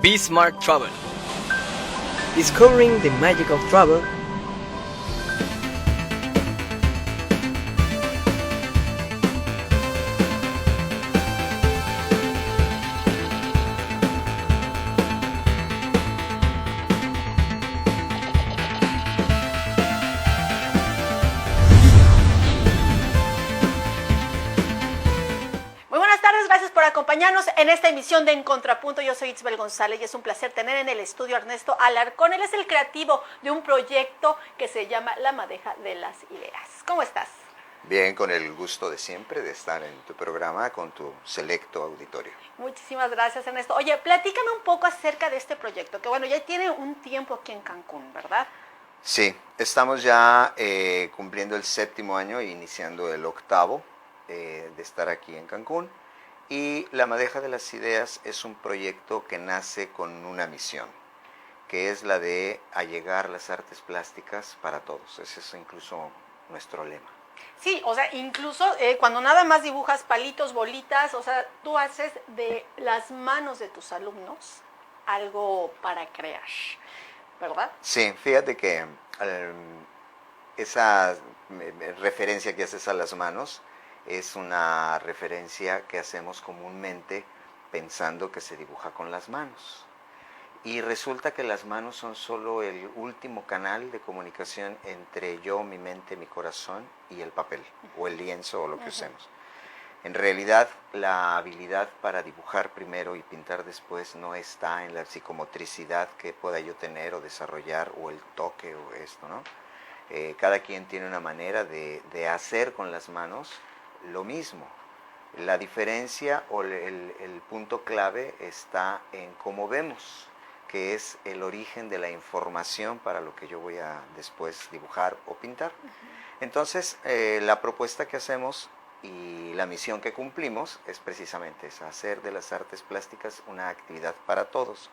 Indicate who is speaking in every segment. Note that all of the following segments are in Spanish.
Speaker 1: Be Smart Travel.
Speaker 2: Discovering the magic of travel.
Speaker 3: Acompañarnos en esta emisión de En Contrapunto. Yo soy Itzbel González y es un placer tener en el estudio a Ernesto Alarcón. Él es el creativo de un proyecto que se llama La Madeja de las Ideas. ¿Cómo estás?
Speaker 4: Bien, con el gusto de siempre de estar en tu programa con tu selecto auditorio.
Speaker 3: Muchísimas gracias, Ernesto. Oye, platícame un poco acerca de este proyecto, que bueno, ya tiene un tiempo aquí en Cancún, ¿verdad?
Speaker 4: Sí, estamos ya cumpliendo el 7º año e iniciando el 8º de estar aquí en Cancún. Y La Madeja de las Ideas es un proyecto que nace con una misión, que es la de allegar las artes plásticas para todos. Ese es incluso nuestro lema.
Speaker 3: Sí, o sea, incluso cuando nada más dibujas palitos, bolitas, o sea, tú haces de las manos de tus alumnos algo para crear, ¿verdad?
Speaker 4: Sí, fíjate que esa referencia que haces a las manos es una referencia que hacemos comúnmente pensando que se dibuja con las manos. Y resulta que las manos son solo el último canal de comunicación entre yo, mi mente, mi corazón y el papel, o el lienzo, o lo que usemos. En realidad, la habilidad para dibujar primero y pintar después no está en la psicomotricidad que pueda yo tener o desarrollar, o el toque, o esto, ¿no? Cada quien tiene una manera de hacer con las manos lo mismo. La diferencia o el punto clave está en cómo vemos, que es el origen de la información para lo que yo voy a después dibujar o pintar. Entonces, la propuesta que hacemos y la misión que cumplimos es precisamente esa, hacer de las artes plásticas una actividad para todos.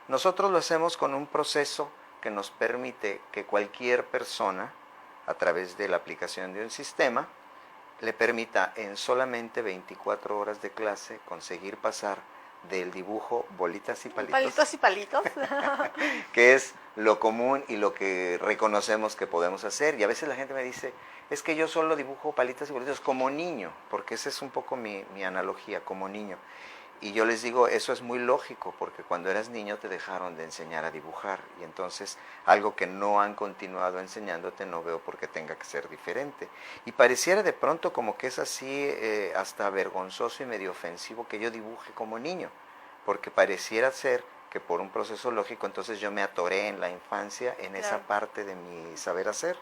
Speaker 4: Nosotros lo hacemos con un proceso que nos permite que cualquier persona, a través de la aplicación de un sistema, le permita en solamente 24 horas de clase conseguir pasar del dibujo bolitas y palitos.
Speaker 3: Palitos y palitos.
Speaker 4: Que es lo común y lo que reconocemos que podemos hacer. Y a veces la gente me dice, es que yo solo dibujo palitas y bolitas como niño, porque esa es un poco mi analogía, como niño. Y yo les digo, eso es muy lógico, porque cuando eras niño te dejaron de enseñar a dibujar, y entonces algo que no han continuado enseñándote no veo por qué tenga que ser diferente. Y pareciera de pronto como que es así hasta vergonzoso y medio ofensivo que yo dibuje como niño, porque pareciera ser que por un proceso lógico entonces yo me atoré en la infancia en esa parte de mi saber hacer.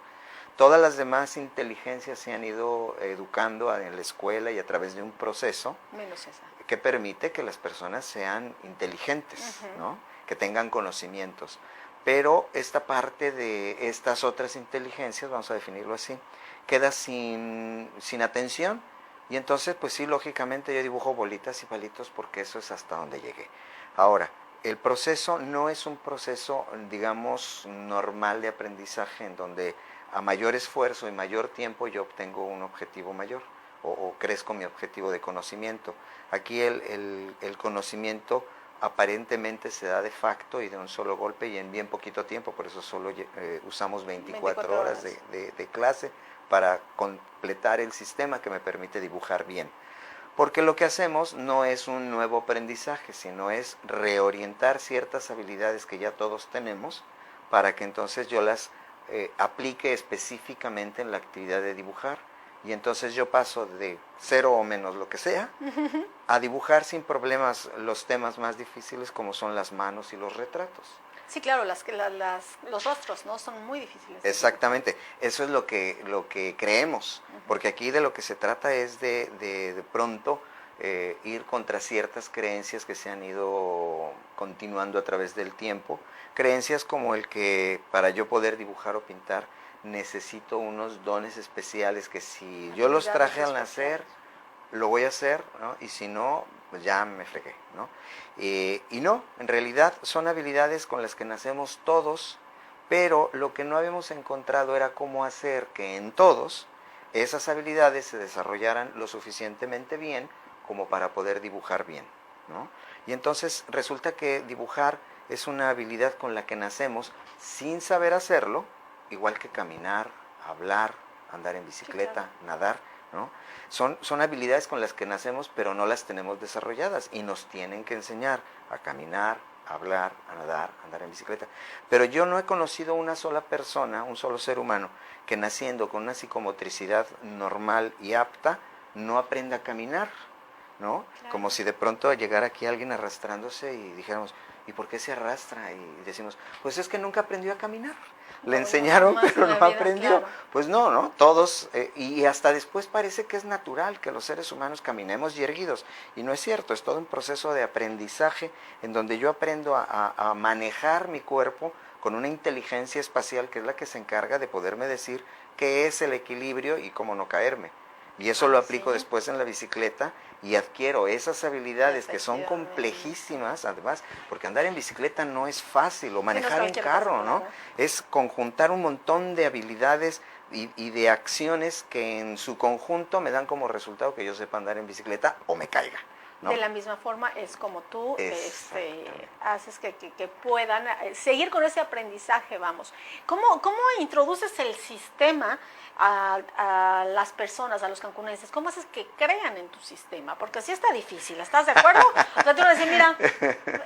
Speaker 4: Todas las demás inteligencias se han ido educando en la escuela y a través de un proceso
Speaker 3: menos esa,
Speaker 4: que permite que las personas sean inteligentes, ¿no? Que tengan conocimientos. Pero esta parte de estas otras inteligencias, vamos a definirlo así, queda sin atención. Y entonces, pues sí, lógicamente yo dibujo bolitas y palitos porque eso es hasta donde llegué. Ahora, el proceso no es un proceso, digamos, normal de aprendizaje en donde a mayor esfuerzo y mayor tiempo yo obtengo un objetivo mayor o crezco mi objetivo de conocimiento. Aquí el conocimiento aparentemente se da de facto y de un solo golpe y en bien poquito tiempo, por eso solo usamos 24 horas de clase para completar el sistema que me permite dibujar bien. Porque lo que hacemos no es un nuevo aprendizaje, sino es reorientar ciertas habilidades que ya todos tenemos para que entonces yo las aplique específicamente en la actividad de dibujar. Y entonces yo paso de 0 o menos lo que sea a dibujar sin problemas los temas más difíciles como son las manos y los retratos.
Speaker 3: Sí, claro, los rostros, ¿no? Son muy difíciles.
Speaker 4: Exactamente, eso es lo que creemos, porque aquí de lo que se trata es de pronto ir contra ciertas creencias que se han ido continuando a través del tiempo, creencias como el que para yo poder dibujar o pintar necesito unos dones especiales que si yo los traje al nacer, lo voy a hacer, ¿no? Y si no, pues ya me fregué, ¿no? Y no, en realidad son habilidades con las que nacemos todos, pero lo que no habíamos encontrado era cómo hacer que en todos esas habilidades se desarrollaran lo suficientemente bien como para poder dibujar bien. ¿no? Y entonces resulta que dibujar es una habilidad con la que nacemos sin saber hacerlo, igual que caminar, hablar, andar en bicicleta,
Speaker 3: Sí, claro.
Speaker 4: nadar, ¿no? Son habilidades con las que nacemos, pero no las tenemos desarrolladas y nos tienen que enseñar a caminar, a hablar, a nadar, a andar en bicicleta. Pero yo no he conocido una sola persona, un solo ser humano, que naciendo con una psicomotricidad normal y apta, no aprenda a caminar, ¿no?
Speaker 3: Claro.
Speaker 4: Como si de pronto llegara aquí alguien arrastrándose y dijéramos, ¿y por qué se arrastra? Y decimos, pues es que nunca aprendió a caminar. Le
Speaker 3: No,
Speaker 4: enseñaron,
Speaker 3: jamás
Speaker 4: pero
Speaker 3: en la
Speaker 4: no
Speaker 3: vida,
Speaker 4: aprendió.
Speaker 3: claro.
Speaker 4: Pues no, ¿no? Todos, y hasta después parece que es natural que los seres humanos caminemos y erguidos. Y no es cierto, es todo un proceso de aprendizaje en donde yo aprendo a manejar mi cuerpo con una inteligencia espacial que es la que se encarga de poderme decir qué es el equilibrio y cómo no caerme. Y eso lo aplico
Speaker 3: Sí,
Speaker 4: después en la bicicleta y adquiero esas habilidades que son
Speaker 3: efectivamente.
Speaker 4: complejísimas, además, porque andar en bicicleta no es fácil, o
Speaker 3: Sí, no es
Speaker 4: manejar un
Speaker 3: cualquier
Speaker 4: carro,
Speaker 3: cosa,
Speaker 4: ¿no?
Speaker 3: claro.
Speaker 4: Es conjuntar un montón de habilidades y de acciones que en su conjunto me dan como resultado que yo sepa andar en bicicleta o me caiga, ¿no?
Speaker 3: De la misma forma es como tú
Speaker 4: Exactamente.
Speaker 3: haces que puedan seguir con ese aprendizaje, vamos. ¿Cómo introduces el sistema a las personas, a los cancunenses? ¿Cómo haces que crean en tu sistema? Porque sí está difícil, ¿estás de acuerdo? O sea, tú le dices, mira,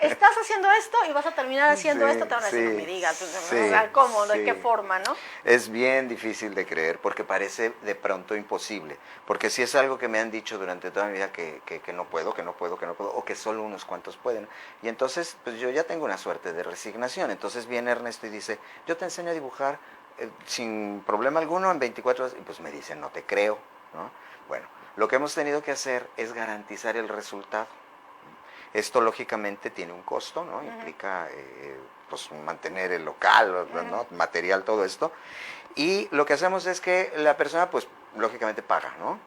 Speaker 3: estás haciendo esto y vas a terminar haciendo esto, te van a decir, no me digas, o
Speaker 4: sí,
Speaker 3: sea, ¿cómo? ¿De qué
Speaker 4: sí.
Speaker 3: forma, no?
Speaker 4: Es bien difícil de creer porque parece de pronto imposible. Porque si es algo que me han dicho durante toda mi vida que no puedo, que no puedo, que no puedo, o que solo unos cuantos pueden. Y entonces, pues yo ya tengo una suerte de resignación. Entonces viene Ernesto y dice, yo te enseño a dibujar sin problema alguno en 24 horas. Y pues me dice, no te creo, ¿no? Bueno, lo que hemos tenido que hacer es garantizar el resultado. Esto lógicamente tiene un costo, ¿no? Implica pues mantener el local, ¿no? Material, todo esto. Y lo que hacemos es que la persona pues lógicamente paga, ¿no?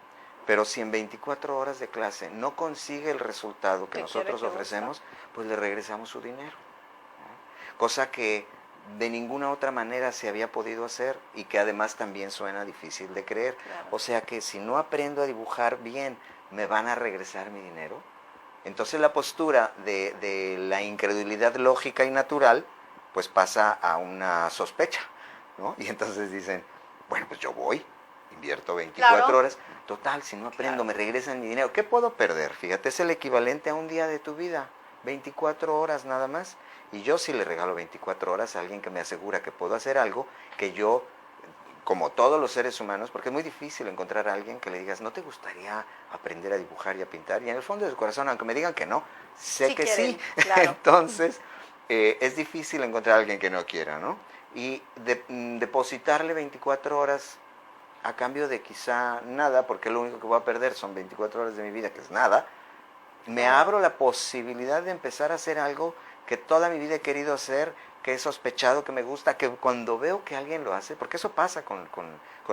Speaker 4: Pero si en 24 horas de clase no consigue el resultado que
Speaker 3: ¿Qué quiere
Speaker 4: nosotros
Speaker 3: que gusta?
Speaker 4: ofrecemos, pues le regresamos su dinero, ¿no? Cosa que de ninguna otra manera se había podido hacer y que además también suena difícil de creer.
Speaker 3: Claro.
Speaker 4: O sea que si no aprendo a dibujar bien, ¿me van a regresar mi dinero? Entonces la postura de la incredulidad lógica y natural, pues pasa a una sospecha, ¿no? Y entonces dicen, bueno, pues yo voy, invierto 24
Speaker 3: Claro,
Speaker 4: horas, total, si no aprendo,
Speaker 3: claro.
Speaker 4: me regresan mi dinero. ¿Qué puedo perder? Fíjate, es el equivalente a un día de tu vida, 24 horas nada más. Y yo sí le regalo 24 horas a alguien que me asegura que puedo hacer algo que yo, como todos los seres humanos, porque es muy difícil encontrar a alguien que le digas, ¿no te gustaría aprender a dibujar y a pintar? Y en el fondo de su corazón, aunque me digan que no, sé
Speaker 3: Sí
Speaker 4: que
Speaker 3: quieren,
Speaker 4: sí.
Speaker 3: claro.
Speaker 4: Entonces, es difícil encontrar a alguien que no quiera, ¿no? Y depositarle 24 horas a cambio de quizá nada, porque lo único que voy a perder son 24 horas de mi vida, que es nada, me
Speaker 3: Claro.
Speaker 4: abro la posibilidad de empezar a hacer algo que toda mi vida he querido hacer, que he sospechado que me gusta, que cuando veo que alguien lo hace, porque eso pasa con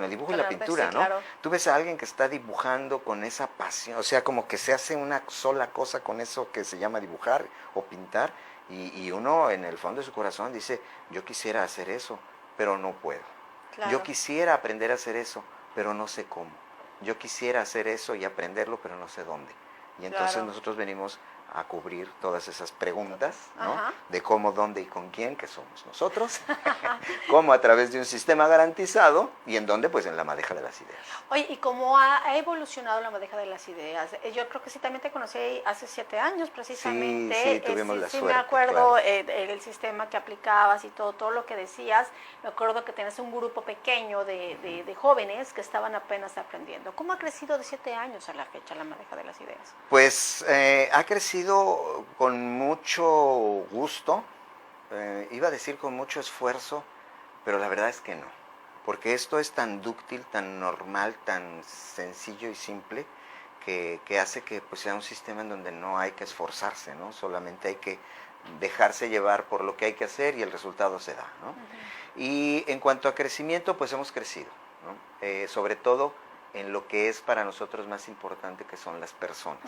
Speaker 4: el dibujo y
Speaker 3: Con
Speaker 4: la
Speaker 3: el arte,
Speaker 4: pintura,
Speaker 3: sí,
Speaker 4: ¿no?
Speaker 3: claro.
Speaker 4: Tú ves a alguien que está dibujando con esa pasión, o sea, como que se hace una sola cosa con eso que se llama dibujar o pintar, y uno en el fondo de su corazón dice, yo quisiera hacer eso, pero no puedo.
Speaker 3: Claro.
Speaker 4: Yo quisiera aprender a hacer eso, pero no sé cómo. Yo quisiera hacer eso y aprenderlo, pero no sé dónde. Y entonces
Speaker 3: Claro.
Speaker 4: nosotros venimos a cubrir todas esas preguntas, ¿no?
Speaker 3: Ajá.
Speaker 4: De cómo, dónde y con quién, que somos nosotros, cómo a través de un sistema garantizado y en dónde, pues en la madeja de las ideas.
Speaker 3: Oye, ¿y cómo ha evolucionado la madeja de las ideas? Yo creo que sí, también te conocí hace 7 años precisamente.
Speaker 4: Sí, tuvimos la
Speaker 3: sí
Speaker 4: suerte,
Speaker 3: me acuerdo
Speaker 4: claro.
Speaker 3: el sistema que aplicabas y todo lo que decías. Me acuerdo que tenías un grupo pequeño de jóvenes que estaban apenas aprendiendo. ¿Cómo ha crecido de 7 años a la fecha la madeja de las ideas?
Speaker 4: Pues ha crecido con mucho gusto, iba a decir con mucho esfuerzo, pero la verdad es que no, porque esto es tan dúctil, tan normal, tan sencillo y simple, que hace que pues, sea un sistema en donde no hay que esforzarse, ¿no? Solamente hay que dejarse llevar por lo que hay que hacer y el resultado se da, ¿no? Y en cuanto a crecimiento, pues hemos crecido, ¿no? Sobre todo en lo que es para nosotros más importante, que son las personas.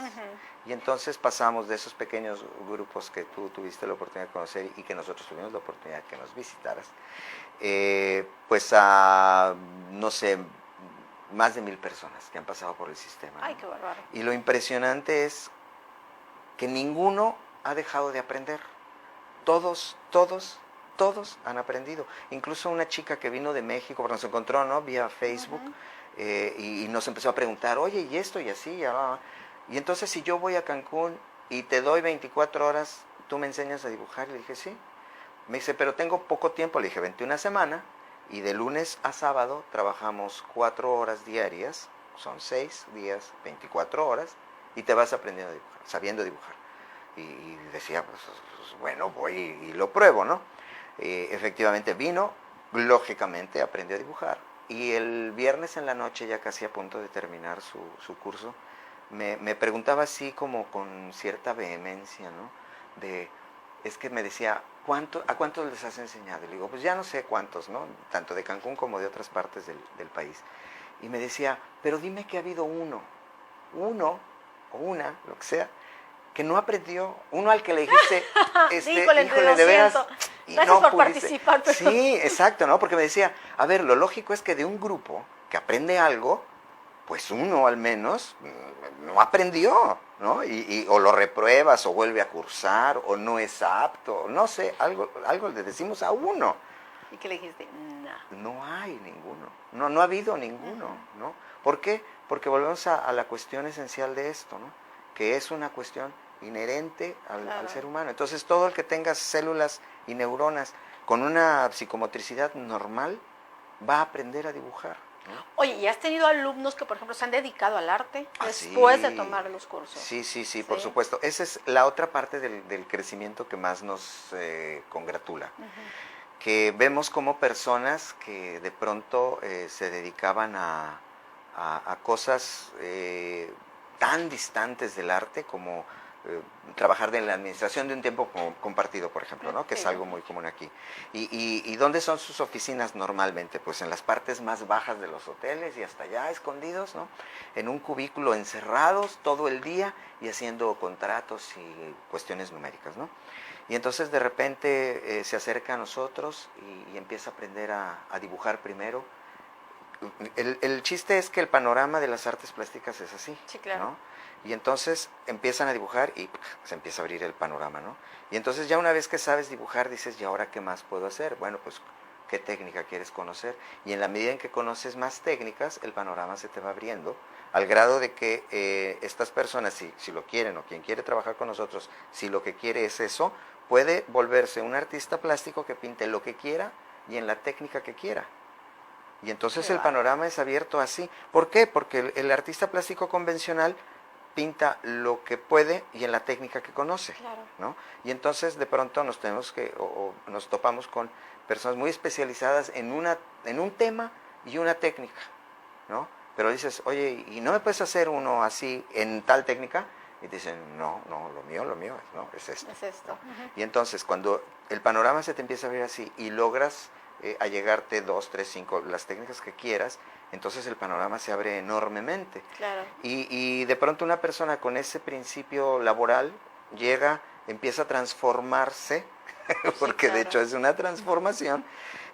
Speaker 4: Y entonces pasamos de esos pequeños grupos que tú tuviste la oportunidad de conocer y que nosotros tuvimos la oportunidad de que nos visitaras, pues a, no sé, más de 1000 personas que han pasado por el sistema,
Speaker 3: Ay,
Speaker 4: ¿no?
Speaker 3: qué bárbaro.
Speaker 4: Y lo impresionante es que ninguno ha dejado de aprender. Todos, todos, todos han aprendido. Incluso una chica que vino de México, porque nos encontró, ¿no?, vía Facebook, y nos empezó a preguntar, oye, y esto y así, y entonces si yo voy a Cancún y te doy 24 horas, ¿tú me enseñas a dibujar? Le dije, sí. Me dice, pero tengo poco tiempo. Le dije, vente una semana, y de lunes a sábado trabajamos 4 horas diarias, son 6 días, 24 horas, y te vas aprendiendo a dibujar, sabiendo dibujar. Y decía, pues, bueno, voy y lo pruebo, ¿no? Efectivamente vino, lógicamente aprendió a dibujar, y el viernes en la noche, ya casi a punto de terminar su curso, me preguntaba así como con cierta vehemencia, ¿no? Es que me decía, ¿a cuántos les has enseñado? Y le digo, pues ya no sé cuántos, ¿no? Tanto de Cancún como de otras partes del país. Y me decía, pero dime que ha habido uno o una, lo que sea, que no aprendió, uno al que le dijiste, híjole, de veras, y
Speaker 3: gracias
Speaker 4: no
Speaker 3: por
Speaker 4: pudiste.
Speaker 3: participar. Pero...
Speaker 4: Sí, exacto, ¿no? Porque me decía, a ver, lo lógico es que de un grupo que aprende algo, pues uno al menos no aprendió, ¿no? O lo repruebas, o vuelve a cursar, o no es apto, no sé, algo le decimos a uno.
Speaker 3: ¿Y qué le dijiste?
Speaker 4: No hay ninguno, no ha habido ninguno, ¿no? ¿Por qué? Porque volvemos a la cuestión esencial de esto, ¿no? Que es una cuestión inherente al ser humano. Entonces, todo el que tenga células y neuronas con una psicomotricidad normal va a aprender a dibujar, ¿no?
Speaker 3: Oye, ¿y has tenido alumnos que, por ejemplo, se han dedicado al arte después de tomar los cursos?
Speaker 4: Sí, por supuesto. Esa es la otra parte del crecimiento que más nos congratula. Que vemos como personas que de pronto se dedicaban a cosas tan distantes del arte como trabajar en la administración de un tiempo compartido, por ejemplo, ¿no? Que es algo muy común aquí. ¿Y dónde son sus oficinas normalmente? Pues en las partes más bajas de los hoteles y hasta allá escondidos, ¿no? En un cubículo encerrados todo el día y haciendo contratos y cuestiones numéricas, ¿no? Y entonces de repente se acerca a nosotros y empieza a aprender a dibujar primero. El chiste es que el panorama de las artes plásticas es así,
Speaker 3: sí, claro,
Speaker 4: ¿no? Y entonces empiezan a dibujar y se empieza a abrir el panorama, ¿no? Y entonces ya una vez que sabes dibujar dices, ¿y ahora qué más puedo hacer? Bueno, pues, ¿qué técnica quieres conocer? Y en la medida en que conoces más técnicas, el panorama se te va abriendo, al grado de que estas personas, si lo quieren, o quien quiere trabajar con nosotros, si lo que quiere es eso, puede volverse un artista plástico que pinte lo que quiera y en la técnica que quiera. Y entonces el panorama es abierto así. ¿Por qué? Porque el artista plástico convencional pinta lo que puede y en la técnica que conoce, ¿no? Y entonces de pronto nos nos topamos con personas muy especializadas en un tema y una técnica, ¿no? Pero dices, oye, ¿y no me puedes hacer uno así en tal técnica? Y dicen, no, lo mío es esto.
Speaker 3: Es esto.
Speaker 4: ¿No? Y entonces cuando el panorama se te empieza a ver así y logras allegarte 2, 3, 5, las técnicas que quieras, entonces el panorama se abre enormemente.
Speaker 3: Claro.
Speaker 4: Y de pronto una persona con ese principio laboral llega, empieza a transformarse, porque de hecho es una transformación,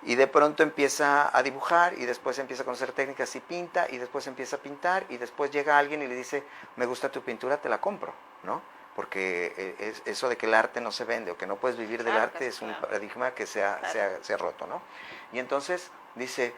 Speaker 4: y de pronto empieza a dibujar y después empieza a conocer técnicas y pinta, y después empieza a pintar, y después llega alguien y le dice, me gusta tu pintura, te la compro, ¿no? Porque eso de que el arte no se vende o que no puedes vivir del arte es un paradigma que se ha roto, ¿no? Y entonces dice,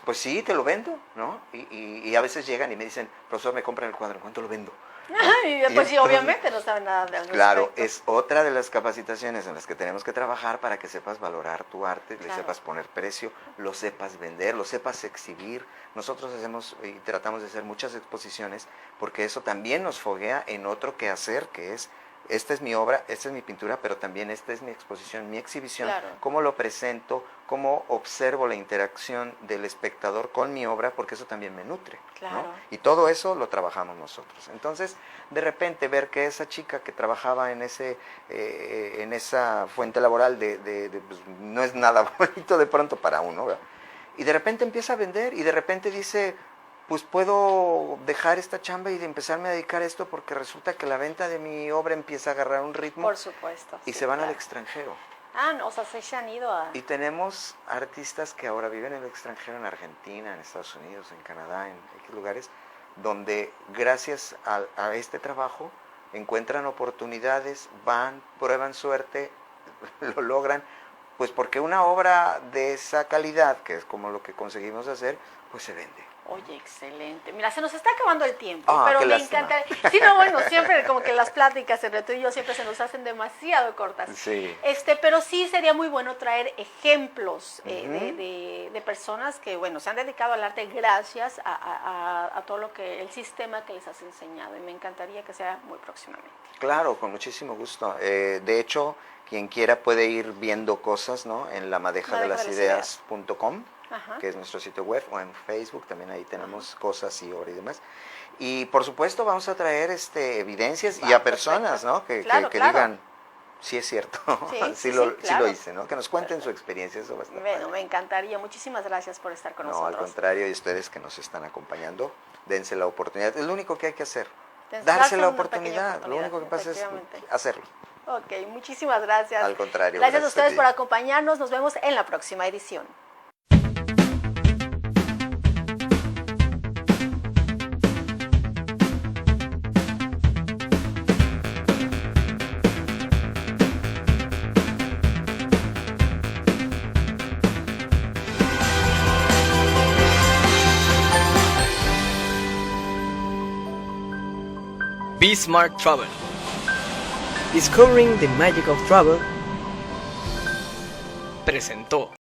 Speaker 4: pues sí, te lo vendo, ¿no? Y a veces llegan y me dicen, profesor, me compran el cuadro, ¿cuánto lo vendo? ¿No?
Speaker 3: Y pues sí, obviamente no saben nada del respecto.
Speaker 4: Claro, es otra de las capacitaciones en las que tenemos que trabajar para que sepas valorar tu arte, le sepas poner precio, lo sepas vender, lo sepas exhibir. Nosotros hacemos y tratamos de hacer muchas exposiciones porque eso también nos foguea en otro quehacer que es, esta es mi obra, esta es mi pintura, pero también esta es mi exposición, mi exhibición, cómo lo presento, cómo observo la interacción del espectador con mi obra, porque eso también me nutre, ¿no? Y todo eso lo trabajamos nosotros. Entonces, de repente ver que esa chica que trabajaba en esa fuente laboral pues, no es nada bonito de pronto para uno, ¿verdad? Y de repente empieza a vender y de repente dice, pues puedo dejar esta chamba y empezarme a dedicar a esto porque resulta que la venta de mi obra empieza a agarrar un ritmo.
Speaker 3: Por supuesto.
Speaker 4: Y se van al extranjero.
Speaker 3: No, o sea, se han ido a...
Speaker 4: Y tenemos artistas que ahora viven en el extranjero, en Argentina, en Estados Unidos, en Canadá, en X lugares, donde gracias a este trabajo encuentran oportunidades, van, prueban suerte, lo logran, pues porque una obra de esa calidad, que es como lo que conseguimos hacer, pues se vende.
Speaker 3: Oye, excelente. Mira, se nos está acabando el tiempo,
Speaker 4: Ah,
Speaker 3: pero
Speaker 4: qué
Speaker 3: me
Speaker 4: lástima.
Speaker 3: encanta. Sí, no, bueno, siempre como que las pláticas entre tú y yo siempre se nos hacen demasiado cortas.
Speaker 4: Sí.
Speaker 3: Pero sí sería muy bueno traer ejemplos
Speaker 4: Ujú.
Speaker 3: de personas que, bueno, se han dedicado al arte gracias a todo lo que, el sistema que les has enseñado. Y me encantaría que sea muy próximamente.
Speaker 4: Claro, con muchísimo gusto. De hecho, quien quiera puede ir viendo cosas, ¿no? En lamadejadelasideas.com,
Speaker 3: Ajá.
Speaker 4: que es nuestro sitio web, o en Facebook, también ahí tenemos cosas y obras y demás. Y por supuesto vamos a traer evidencias y a personas,
Speaker 3: Perfecto.
Speaker 4: ¿no? Que
Speaker 3: Claro.
Speaker 4: digan, sí es cierto,
Speaker 3: Sí,
Speaker 4: sí
Speaker 3: claro.
Speaker 4: lo hice, ¿no? Que nos cuenten su experiencia, eso va a estar
Speaker 3: Bueno,
Speaker 4: padre.
Speaker 3: me encantaría. Muchísimas gracias por estar con
Speaker 4: No, al
Speaker 3: nosotros.
Speaker 4: contrario, y ustedes que nos están acompañando, dense la oportunidad. Es lo único que hay que hacer.
Speaker 3: Darse
Speaker 4: Darse la
Speaker 3: una pequeña
Speaker 4: oportunidad. Lo único que pasa es
Speaker 3: efectivamente.
Speaker 4: hacerlo.
Speaker 3: Ok, muchísimas gracias.
Speaker 4: Al contrario,
Speaker 3: Gracias a
Speaker 4: gracias a
Speaker 3: ustedes
Speaker 4: ti.
Speaker 3: por acompañarnos. Nos vemos en la próxima edición.
Speaker 1: Be Smart Travel.
Speaker 2: Discovering the Magic of Travel
Speaker 1: Presentó.